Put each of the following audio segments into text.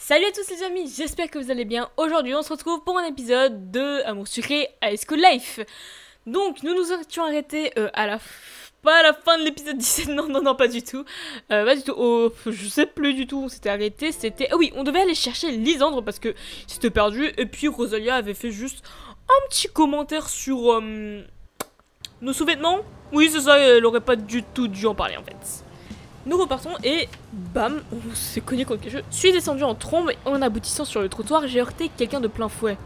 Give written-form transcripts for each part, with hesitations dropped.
Salut à tous les amis, j'espère que vous allez bien. Aujourd'hui on se retrouve pour un épisode de Amour sucré High School Life. Donc nous nous étions arrêtés pas à la fin de l'épisode 17, non, pas du tout. Pas du tout, je sais plus du tout où on s'était arrêté, c'était... Ah oui, on devait aller chercher Lisandre parce que c'était perdu. Et puis Rosalia avait fait juste un petit commentaire sur nos sous-vêtements. Oui c'est ça, elle aurait pas du tout dû en parler en fait. Nous repartons et bam, on s'est cogné contre quelque chose. Je suis descendu en trombe et en aboutissant sur le trottoir, j'ai heurté quelqu'un de plein fouet.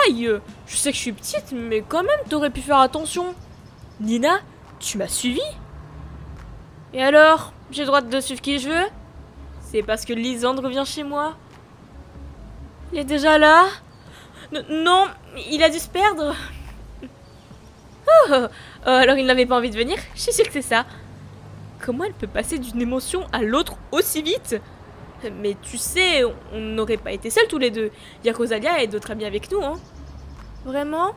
Aïe! Je sais que je suis petite, mais quand même, t'aurais pu faire attention. Nina, tu m'as suivi? Et alors? J'ai le droit de suivre qui je veux? C'est parce que Lisandre vient chez moi? Il est déjà là? Non, il a dû se perdre. Alors il n'avait pas envie de venir? Je suis sûre que c'est ça. Comment elle peut passer d'une émotion à l'autre aussi vite? Mais tu sais, on n'aurait pas été seuls tous les deux. Il y a Rosalia et d'autres amis avec nous, hein. Vraiment?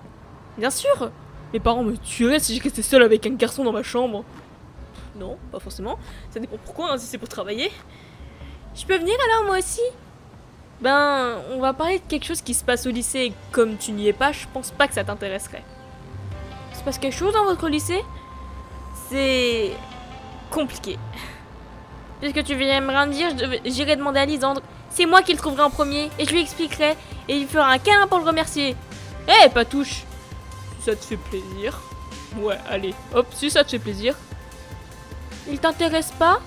Bien sûr. Mes parents me tueraient si je restais seule avec un garçon dans ma chambre. Non, pas forcément. Ça dépend pourquoi, hein, si c'est pour travailler. Je peux venir alors moi aussi? Ben, on va parler de quelque chose qui se passe au lycée et comme tu n'y es pas, je pense pas que ça t'intéresserait. Il se passe quelque chose dans votre lycée? C'est... compliqué. Puisque tu viens me rien dire, j'irai demander à Lisandre. C'est moi qui le trouverai en premier et je lui expliquerai et il fera un câlin pour le remercier. Eh, Patouche, si ça te fait plaisir. Ouais, allez, hop, si ça te fait plaisir. Il t'intéresse pas?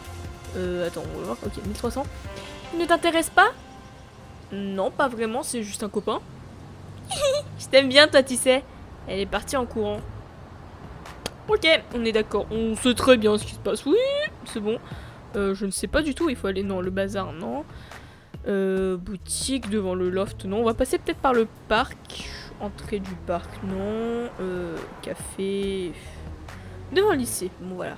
Attends, on va voir. Ok, 1300. Il ne t'intéresse pas? Non, pas vraiment, c'est juste un copain. Je t'aime bien, toi, tu sais. Elle est partie en courant. Ok, on est d'accord, on sait très bien ce qui se passe. Oui, c'est bon. Je ne sais pas du tout où il faut aller. Non, le bazar, non. Boutique devant le loft, non. On va passer peut-être par le parc. Entrée du parc, non. Café. Devant le lycée, bon voilà.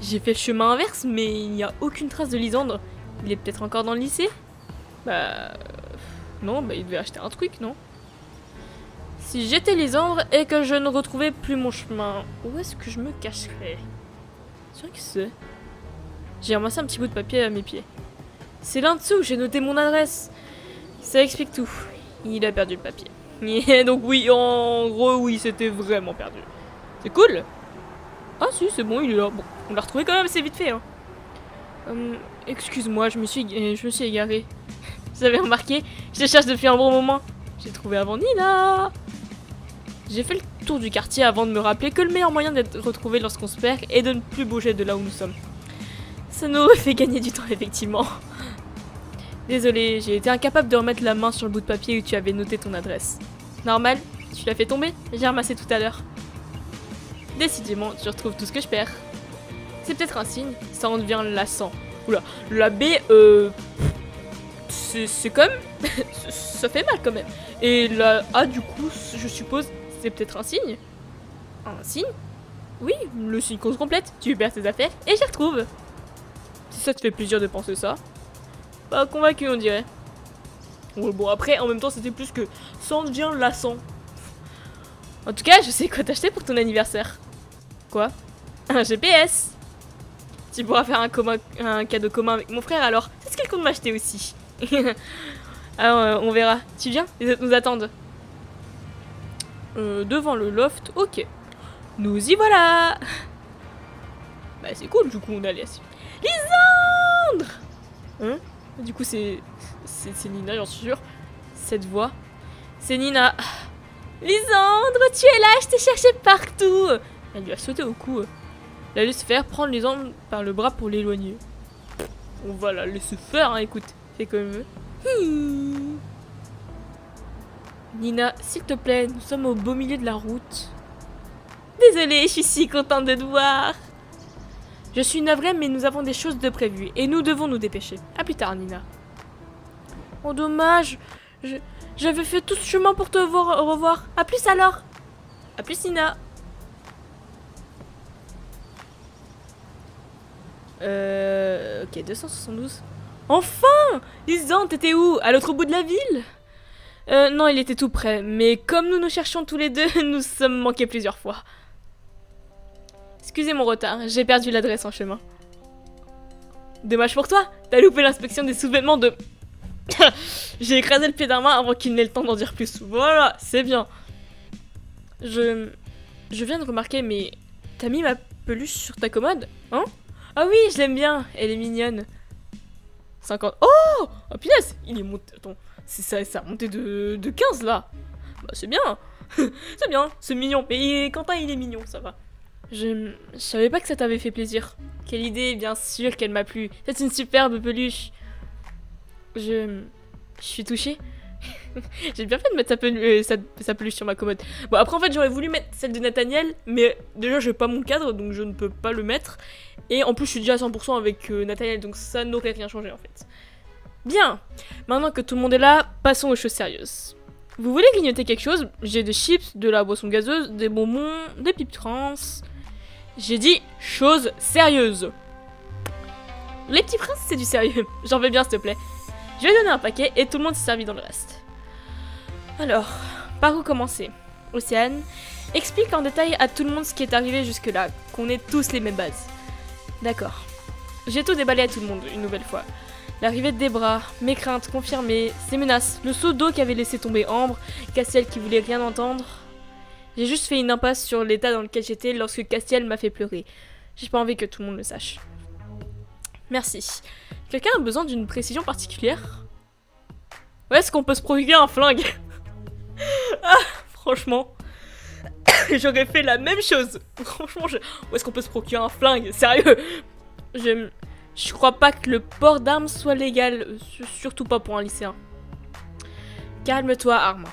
J'ai fait le chemin inverse, mais il n'y a aucune trace de Lisandre. Il est peut-être encore dans le lycée? Bah... non, bah il devait acheter un truc, non? Si j'étais Lisandre et que je ne retrouvais plus mon chemin, où est-ce que je me cacherais? C'est vrai que c'est... J'ai ramassé un petit bout de papier à mes pieds. C'est là-dessous où j'ai noté mon adresse. Ça explique tout. Il a perdu le papier. Et donc oui, en gros, oui, c'était vraiment perdu. C'est cool. Ah si, c'est bon, il est là. Bon, on l'a retrouvé quand même assez vite fait. Hein. Excuse-moi, je me suis égarée. Vous avez remarqué? Je cherche depuis un bon moment. J'ai trouvé avant Nina. J'ai fait le tour du quartier avant de me rappeler que le meilleur moyen d'être retrouvé lorsqu'on se perd est de ne plus bouger de là où nous sommes. Ça nous fait gagner du temps, effectivement. Désolée, j'ai été incapable de remettre la main sur le bout de papier où tu avais noté ton adresse. Normal, tu l'as fait tomber, j'ai ramassé tout à l'heure. Décidément, tu retrouves tout ce que je perds. C'est peut-être un signe, ça en devient lassant. Oula, la B, c'est comme... ça fait mal quand même. Et la A, du coup, je suppose... c'est peut-être un signe? Un signe? Oui, le signe qu'on se complète. Tu perds tes affaires et j'y retrouve. Si ça te fait plaisir de penser ça. Pas convaincu, on dirait. Ouais, bon, après, en même temps, c'était plus que ça en devient lassant. En tout cas, je sais quoi t'acheter pour ton anniversaire. Quoi? Un GPS. Tu pourras faire un cadeau commun avec mon frère, alors c'est ce qu'il compte m'acheter aussi. Alors, on verra. Tu viens? Les autres nous attendent. Devant le loft, ok. Nous y voilà. Bah c'est cool, du coup on a les... Lisandre. Hein? Du coup c'est Nina, j'en suis sûre. Cette voix, c'est Nina. Lisandre, tu es là, je t'ai cherché partout. Elle lui a sauté au cou. La laisse faire, prendre Lisandre par le bras pour l'éloigner. On va la laisser faire, hein, écoute. Fais comme elle veut. Nina, s'il te plaît, nous sommes au beau milieu de la route. Désolée, je suis si contente de te voir. Je suis navrée, mais nous avons des choses de prévues et nous devons nous dépêcher. À plus tard, Nina. Oh, dommage. J'avais fait tout ce chemin pour te revoir. À plus alors. À plus, Nina. Ok, 272. Enfin! Lisandre, t'étais où? À l'autre bout de la ville? Non, il était tout près, mais comme nous nous cherchions tous les deux, nous sommes manqués plusieurs fois. Excusez mon retard, j'ai perdu l'adresse en chemin. Dommage pour toi, t'as loupé l'inspection des sous-vêtements de... J'ai écrasé le pied d'Arma avant qu'il n'ait le temps d'en dire plus. Voilà, c'est bien. Je viens de remarquer, mais t'as mis ma peluche sur ta commode, hein? Ah oui, je l'aime bien, elle est mignonne. 50... Oh, oh punaise, il est monté... Attends, ça a monté de 15 là. Bah c'est bien. C'est bien, c'est mignon. Mais Quentin il est mignon, ça va. Je savais pas que ça t'avait fait plaisir. Quelle idée, bien sûr qu'elle m'a plu. C'est une superbe peluche. Je suis touchée. J'ai bien fait de mettre sa peluche sur ma commode. Bon après en fait j'aurais voulu mettre celle de Nathaniel, mais déjà j'ai pas mon cadre donc je ne peux pas le mettre. Et en plus je suis déjà à 100% avec Nathaniel donc ça n'aurait rien changé en fait. Bien, maintenant que tout le monde est là, passons aux choses sérieuses. Vous voulez grignoter quelque chose? J'ai des chips, de la boisson gazeuse, des bonbons, des pipes trans. J'ai dit choses sérieuses. Les petits princes c'est du sérieux, j'en veux bien s'il te plaît. Je vais donner un paquet et tout le monde s'est servi dans le reste. Alors, par où commencer? Océane, explique en détail à tout le monde ce qui est arrivé jusque-là, qu'on ait tous les mêmes bases. D'accord. J'ai tout déballé à tout le monde, une nouvelle fois. L'arrivée de Debra, mes craintes confirmées, ses menaces, le seau d'eau qu'avait laissé tomber Ambre, Castiel qui voulait rien entendre. J'ai juste fait une impasse sur l'état dans lequel j'étais lorsque Castiel m'a fait pleurer. J'ai pas envie que tout le monde le sache. Merci. Quelqu'un a besoin d'une précision particulière? Où est-ce qu'on peut se procurer un flingue? Ah, franchement, j'aurais fait la même chose. Franchement, où est-ce qu'on peut se procurer un flingue? Sérieux? Je crois pas que le port d'armes soit légal, surtout pas pour un lycéen. Calme-toi, Arma.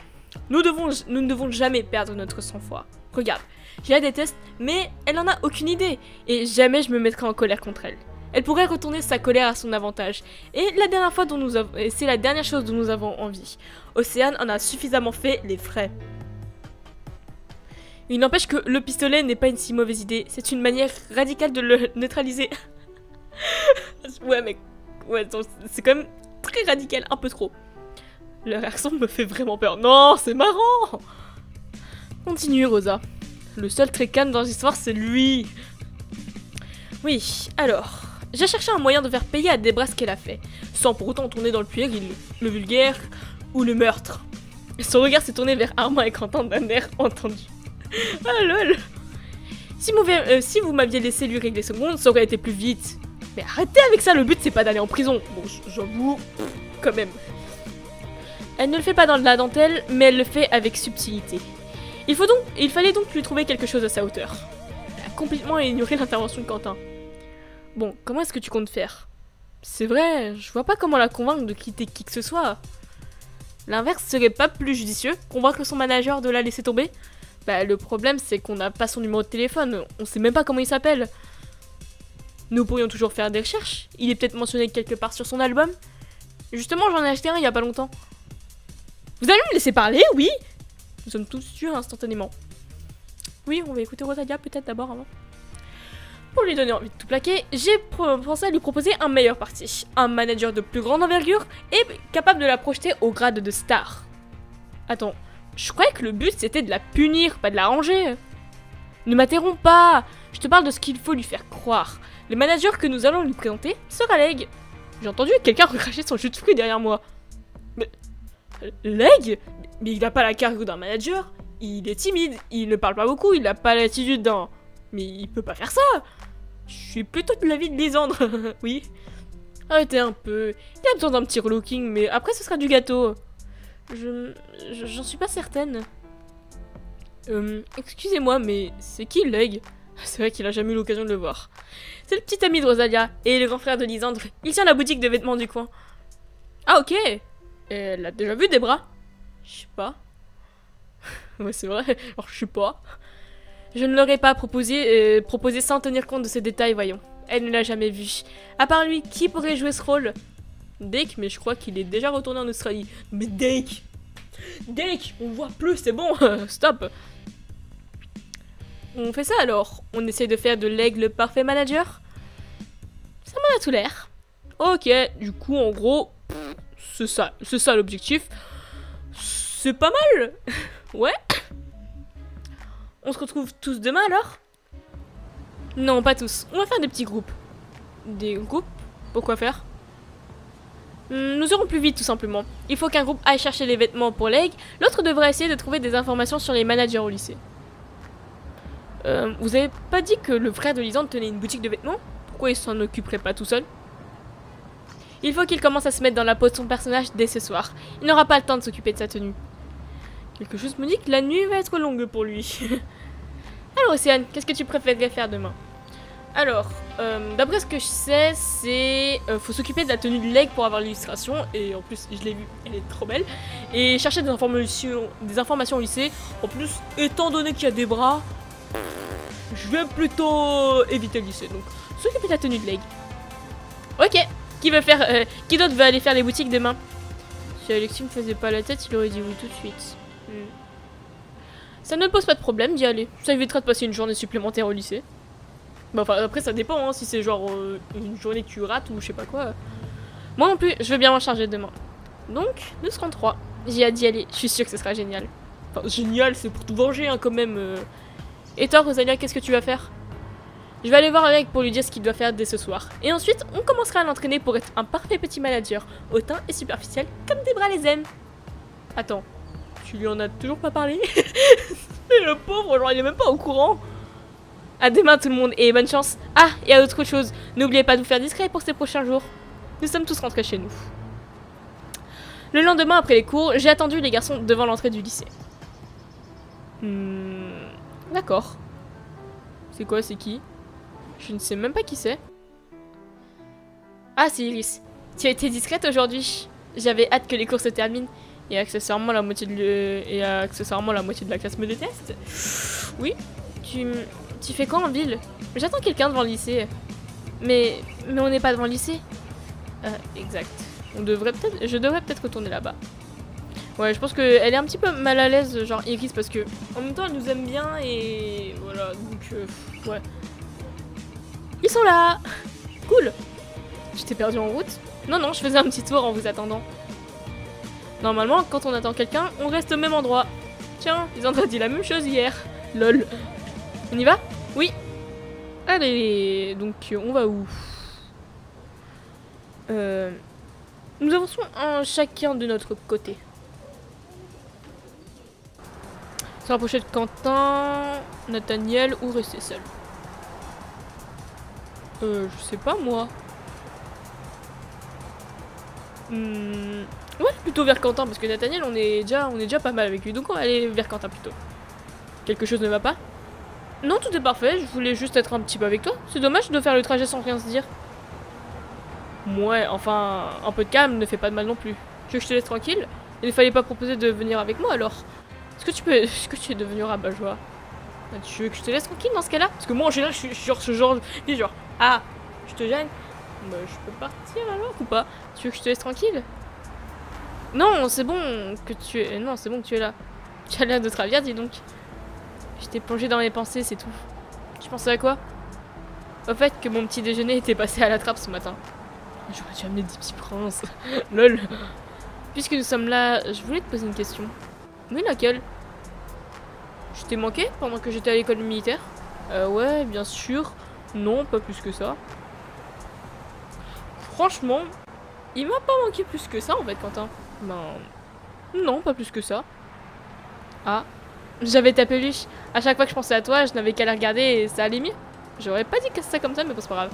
Nous ne devons jamais perdre notre sang-froid. Regarde, je la déteste, mais elle en a aucune idée, et jamais je me mettrai en colère contre elle. Elle pourrait retourner sa colère à son avantage. Et c'est la dernière chose dont nous avons envie. Océane en a suffisamment fait les frais. Il n'empêche que le pistolet n'est pas une si mauvaise idée. C'est une manière radicale de le neutraliser. Ouais, mais... Ouais, c'est quand même très radical, un peu trop. Leur accent me fait vraiment peur. Non, c'est marrant! Continue, Rosa. Le seul très calme dans l'histoire, c'est lui. Oui, alors... J'ai cherché un moyen de faire payer à Debra ce qu'elle a fait, sans pour autant tourner dans le puéril, le vulgaire ou le meurtre. Son regard s'est tourné vers Arma et Quentin d'un air entendu. Ah lol. Si vous m'aviez laissé lui régler son compte, ça aurait été plus vite. Mais arrêtez avec ça, le but c'est pas d'aller en prison. Bon, j'avoue, quand même. Elle ne le fait pas dans la dentelle, mais elle le fait avec subtilité. Il fallait donc lui trouver quelque chose à sa hauteur. Elle a complètement ignoré l'intervention de Quentin. Bon, comment est-ce que tu comptes faire? C'est vrai, je vois pas comment la convaincre de quitter qui que ce soit. L'inverse serait pas plus judicieux? Convaincre son manager de la laisser tomber? Bah, le problème c'est qu'on n'a pas son numéro de téléphone, on sait même pas comment il s'appelle. Nous pourrions toujours faire des recherches. Il est peut-être mentionné quelque part sur son album. Justement, j'en ai acheté un il y a pas longtemps. Vous allez me laisser parler, oui? Nous sommes tous tués instantanément. Oui, on va écouter Rosalia peut-être d'abord avant. Pour lui donner envie de tout plaquer, j'ai pensé à lui proposer un meilleur parti. Un manager de plus grande envergure et capable de la projeter au grade de star. Attends, je croyais que le but c'était de la punir, pas de la ranger. Ne m'interromps pas, je te parle de ce qu'il faut lui faire croire. Le manager que nous allons lui présenter sera Leg. J'ai entendu quelqu'un recracher son jus de fruits derrière moi. Mais... Leg? Mais il n'a pas la carrure d'un manager. Il est timide, il ne parle pas beaucoup, il n'a pas l'attitude d'un... Mais il peut pas faire ça. Je suis plutôt de l'avis de Lisandre, oui. Arrêtez un peu. Il a besoin d'un petit relooking, mais après ce sera du gâteau. J'en suis pas certaine. Excusez-moi, mais c'est qui Leg? C'est vrai qu'il a jamais eu l'occasion de le voir. C'est le petit ami de Rosalia et le grand frère de Lisandre. Il tient la boutique de vêtements du coin. Ah ok. Elle l'a déjà vu Debra? Je sais pas. Ouais c'est vrai, alors je sais pas. Je ne l'aurais pas proposé sans tenir compte de ces détails, voyons. Elle ne l'a jamais vu. À part lui, qui pourrait jouer ce rôle? Dake, mais je crois qu'il est déjà retourné en Australie. Mais Dake! Dake! On voit plus, c'est bon! Stop! On fait ça alors? On essaie de faire de Leg le parfait manager? Ça m'en a tout l'air. Ok, du coup, en gros, c'est ça l'objectif. C'est pas mal! Ouais? On se retrouve tous demain alors? Non, pas tous. On va faire des petits groupes. Des groupes? Pourquoi faire? Nous irons plus vite tout simplement. Il faut qu'un groupe aille chercher les vêtements pour Lake, l'autre devra essayer de trouver des informations sur les managers au lycée. Vous avez pas dit que le frère de Lisande tenait une boutique de vêtements? Pourquoi il s'en occuperait pas tout seul? Il faut qu'il commence à se mettre dans la peau de son personnage dès ce soir. Il n'aura pas le temps de s'occuper de sa tenue. Quelque chose me dit que la nuit va être longue pour lui. Alors Océane, qu'est-ce que tu préférerais faire demain? Alors, d'après ce que je sais, c'est... faut s'occuper de la tenue de Lake pour avoir l'illustration. Et en plus, je l'ai vue, elle est trop belle. Et chercher des informations au lycée. En plus, étant donné qu'il y a des bras, je vais plutôt éviter le lycée. Donc, s'occuper de la tenue de Lake. Ok, qui d'autre veut aller faire les boutiques demain? Si Alexis ne faisait pas la tête, il aurait dit oui tout de suite. Ça ne pose pas de problème d'y aller. Ça évitera de passer une journée supplémentaire au lycée. Bah, enfin, après, ça dépend, hein, si c'est genre une journée que tu rates ou je sais pas quoi. Moi non plus, je veux bien m'en charger demain. Donc, nous serons 3. J'ai hâte d'y aller, je suis sûre que ce sera génial. Enfin, génial, c'est pour tout venger, hein, quand même. Et toi, Rosalia, qu'est-ce que tu vas faire? Je vais aller voir Alec pour lui dire ce qu'il doit faire dès ce soir. Et ensuite, on commencera à l'entraîner pour être un parfait petit manager, hautain et superficiel, comme Debra les aime. Attends, tu lui en as toujours pas parlé? Mais le pauvre, genre, il est même pas au courant. À demain tout le monde et bonne chance. Ah, et à autre chose, n'oubliez pas de vous faire discret pour ces prochains jours. Nous sommes tous rentrés chez nous. Le lendemain après les cours, j'ai attendu les garçons devant l'entrée du lycée. D'accord. C'est quoi, c'est qui? Je ne sais même pas qui c'est. Ah, c'est Iris. Tu as été discrète aujourd'hui. J'avais hâte que les cours se terminent. Et accessoirement la moitié de la classe me déteste. Oui. Tu fais quoi en ville? J'attends quelqu'un devant le lycée. Mais on n'est pas devant le lycée. Exact. Je devrais peut-être retourner là-bas. Ouais, je pense qu'elle est un petit peu mal à l'aise, genre Iris, parce que en même temps elle nous aime bien et voilà, donc ouais. Ils sont là. Cool. Je t'ai perdu en route? Non, je faisais un petit tour en vous attendant. Normalement, quand on attend quelqu'un, on reste au même endroit. Tiens, ils ont dit la même chose hier. Lol. On y va? Oui. Allez, donc on va où? Nous avançons chacun de notre côté. Se rapprocher de Quentin, Nathaniel ou rester seul? Je sais pas moi. Ouais, plutôt vers Quentin parce que Nathaniel on est déjà pas mal avec lui, donc on va aller vers Quentin plutôt. Quelque chose ne va pas? Non, tout est parfait, je voulais juste être un petit peu avec toi. C'est dommage de faire le trajet sans rien se dire. Ouais, enfin, un peu de calme ne fait pas de mal non plus. Tu veux que je te laisse tranquille? Il ne fallait pas proposer de venir avec moi alors. Est-ce que tu es devenu rabat-joie? Tu veux que je te laisse tranquille dans ce cas-là? Parce que moi en général je suis genre ce genre ah, je te gêne? Bah je peux partir alors ou pas? Tu veux que je te laisse tranquille? Non, c'est bon que tu es... Non, c'est bon que tu es là. Tu as l'air de te ravir, dis donc. J'étais plongée dans mes pensées, c'est tout. Tu pensais à quoi? Au fait que mon petit déjeuner était passé à la trappe ce matin. J'aurais dû amener des petits princes. Lol. Puisque nous sommes là, je voulais te poser une question. Oui, laquelle? Je t'ai manqué pendant que j'étais à l'école militaire? Ouais, bien sûr. Non, pas plus que ça. Franchement, il m'a pas manqué plus que ça en fait, Quentin. Ben... Non, pas plus que ça. Ah, j'avais ta peluche. À chaque fois que je pensais à toi, je n'avais qu'à la regarder et ça allait mieux. J'aurais pas dit que c'est ça comme ça, mais bon, c'est pas grave.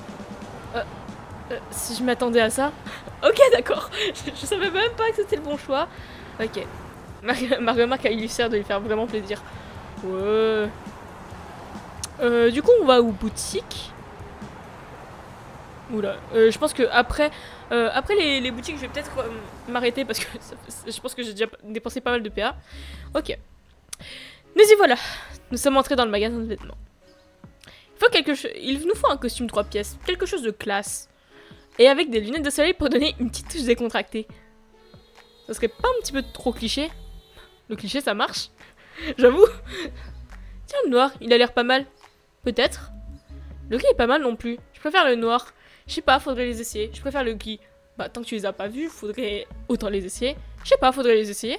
Si je m'attendais à ça... Ok, d'accord. Je savais même pas que c'était le bon choix. Ok. Ma remarque a eu l'air de lui faire vraiment plaisir. Ouais. Du coup, on va aux boutiques. Oula. Je pense que après les boutiques, je vais peut-être m'arrêter parce que je pense que j'ai déjà dépensé pas mal de PA. Ok. Nous y voilà. Nous sommes entrés dans le magasin de vêtements. Il nous faut un costume 3 pièces. Quelque chose de classe. Et avec des lunettes de soleil pour donner une petite touche décontractée. Ça serait pas un petit peu trop cliché? Le cliché, ça marche. J'avoue. Tiens, le noir, il a l'air pas mal. Peut-être. Le gris est pas mal non plus. Je préfère le noir. Je sais pas, faudrait les essayer. Je préfère le gris. Bah, tant que tu les as pas vus, faudrait autant les essayer. Je sais pas, faudrait les essayer.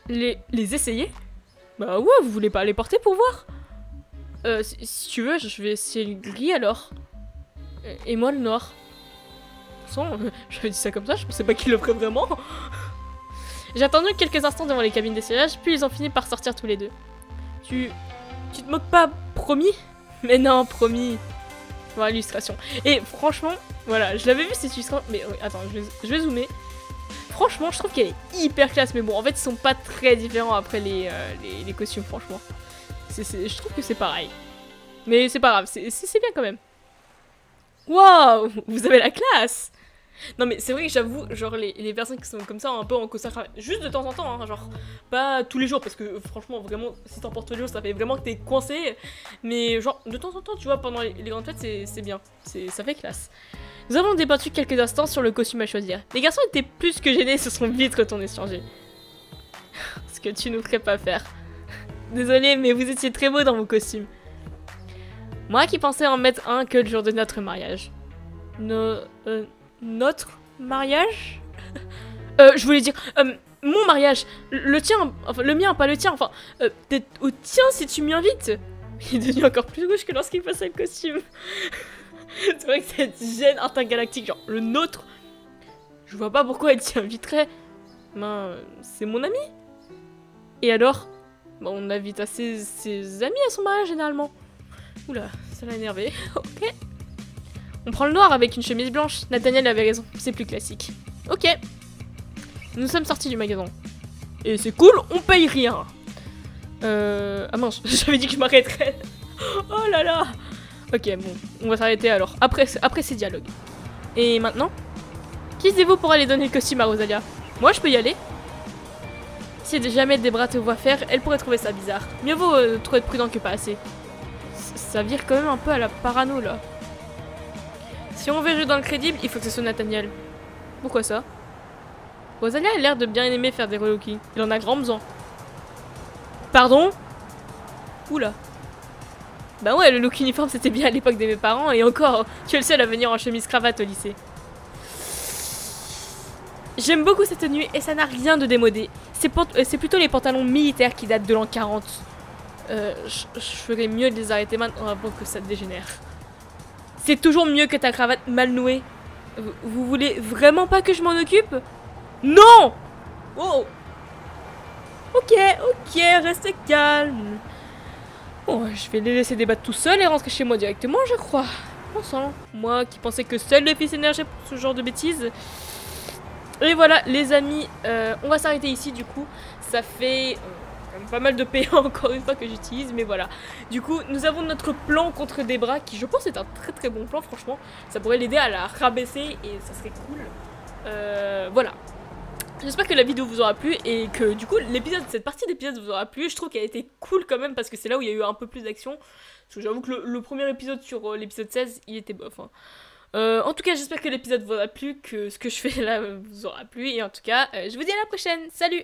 Les essayer? Bah ouais, vous voulez pas les porter pour voir? Si tu veux, je vais essayer le gris alors. Et moi le noir. 100%. J'avais dit ça comme ça, je pensais pas qu'il le ferait vraiment. J'ai attendu quelques instants devant les cabines d'essayage, puis ils ont fini par sortir tous les deux. Tu te moques pas, promis? Mais non, promis. Voilà l'illustration. Et franchement, voilà, je l'avais vu cette illustration. Mais attends, je vais zoomer. Franchement, je trouve qu'elle est hyper classe. Mais bon, en fait, ils sont pas très différents après les costumes, franchement. Je trouve que c'est pareil. Mais c'est pas grave, c'est bien quand même. Waouh, vous avez la classe! Non mais c'est vrai que j'avoue, genre les personnes qui sont comme ça un peu en costard cravate, juste de temps en temps, hein, genre pas tous les jours parce que franchement vraiment si t'en portes tous les jours ça fait vraiment que t'es coincé, mais genre de temps en temps tu vois pendant les grandes fêtes c'est bien, ça fait classe. Nous avons débattu quelques instants sur le costume à choisir. Les garçons étaient plus que gênés, se sont vite retournés se changer. Ce que tu nous ferais pas faire. Désolé mais vous étiez très beaux dans vos costumes. Moi qui pensais en mettre un que le jour de notre mariage. Notre mariage? Je voulais dire, mon mariage. Le tien, enfin le mien, pas le tien, enfin, peut-être au tien si tu m'y invites. Il est devenu encore plus rouge que lorsqu'il passait le costume. C'est vrai que cette gêne intergalactique, genre le nôtre, je vois pas pourquoi elle t'y inviterait. Ben, c'est mon ami. Et alors? Ben, on invite à ses amis à son mariage généralement. Oula, ça l'a énervé. Ok. On prend le noir avec une chemise blanche. Nathaniel avait raison, c'est plus classique. Ok. Nous sommes sortis du magasin. Et c'est cool, on paye rien. Ah mince, j'avais dit que je m'arrêterais. Oh là là. Ok, bon, on va s'arrêter alors. Après ces dialogues. Et maintenant? Qui êtes-vous pour aller donner le costume à Rosalia? Moi, je peux y aller. Si jamais Debra te voit faire, elle pourrait trouver ça bizarre. Mieux vaut trop être prudent que pas assez. Ça vire quand même un peu à la parano là. Si on veut jouer dans le crédible, il faut que ce soit Nathaniel. Pourquoi ça? Rosalia a l'air de bien aimer faire des relooking. Il en a grand besoin. Pardon? Oula. Bah ouais, le look uniforme c'était bien à l'époque de mes parents et encore, tu es le seul à venir en chemise cravate au lycée. J'aime beaucoup cette tenue et ça n'a rien de démodé. C'est plutôt les pantalons militaires qui datent de l'an 40. Je ferais mieux de les arrêter maintenant avant que ça dégénère. C'est toujours mieux que ta cravate mal nouée. Vous voulez vraiment pas que je m'en occupe? Non! Oh! Ok, restez calme. Bon, je vais les laisser débattre tout seuls et rentrer chez moi directement, je crois. Bon sang. Moi qui pensais que seul le fils énergie pour ce genre de bêtises. Et voilà, les amis, on va s'arrêter ici du coup. Ça fait pas mal de PA encore une fois que j'utilise, mais voilà. Du coup, nous avons notre plan contre Debra qui, je pense, est un très bon plan, franchement. Ça pourrait l'aider à la rabaisser et ça serait cool. Voilà. J'espère que la vidéo vous aura plu et que du coup cette partie d'épisode vous aura plu. Je trouve qu'elle a été cool quand même parce que c'est là où il y a eu un peu plus d'action. Parce que j'avoue que le premier épisode sur l'épisode 16, il était bof. Hein. En tout cas, j'espère que l'épisode vous aura plu, que ce que je fais là vous aura plu. Et en tout cas, je vous dis à la prochaine. Salut!